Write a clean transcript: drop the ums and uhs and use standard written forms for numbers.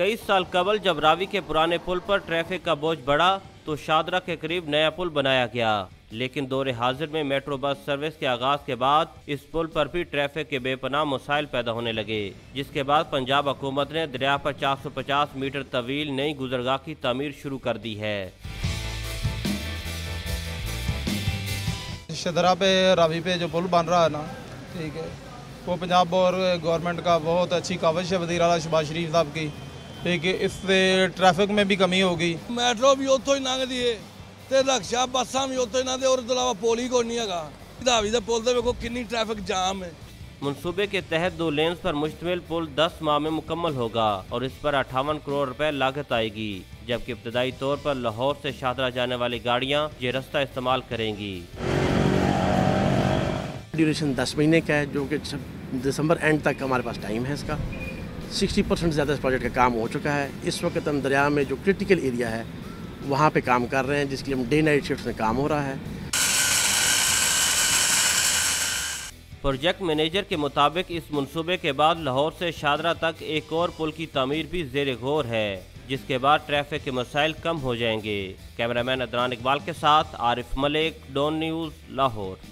21 साल कबल जब रावी के पुराने पुल पर ट्रैफिक का बोझ बढ़ा तो शादरा के करीब नया पुल बनाया गया, लेकिन दौरे हाजिर में मेट्रो बस सर्विस के आगाज के बाद इस पुल पर भी ट्रैफिक के बेपनाह मसाइल पैदा होने लगे, जिसके बाद पंजाब हुकूमत ने दरिया पर 450 मीटर तवील नई गुजरगाह की तामीर शुरू कर दी है। शादरा पे रावी पे जो पुल बन रहा है ना, ठीक है, वो पंजाब और गवर्नमेंट का बहुत अच्छी काविश है, वज़ीर आला शहबाज शरीफ साहब की, ठीक है। इससे ट्रैफिक में भी कमी होगी। मैट्रो भी उतो ही लंघदी है ते रक्शा बसां भी उतो ही लंघदे और इस अलावा पुल ही कोई नहीं है। रावी दे पुल ते वेखो कितनी ट्रैफिक जाम है। मंसूबे के तहत 2 लेन्स पर मुश्तमिल पुल 10 माह में मुकम्मल होगा और इस पर 58 करोड़ रुपए लागत आएगी, जबकि इब्तदाई तौर पर लाहौर से शादरा जाने वाली गाड़ियाँ ये रास्ता इस्तेमाल करेंगी। ड्यूरेशन 10 महीने का है, जो कि दिसंबर एंड तक हमारे पास टाइम है। इसका 60% ज़्यादा इस प्रोजेक्ट का काम हो चुका है। इस वक्त हम दरिया में जो क्रिटिकल एरिया है वहाँ पे काम कर रहे हैं, जिसके लिए हम डे नाइट शिफ्ट में काम हो रहा है। प्रोजेक्ट मैनेजर के मुताबिक इस मंसूबे के बाद लाहौर से शादरा तक एक और पुल की तामीर भी ज़ेर गौर है, जिसके बाद ट्रैफिक के मसाइल कम हो जाएंगे। कैमरामैन अदनान इकबाल के साथ आरिफ मलिक, डॉन न्यूज़, लाहौर।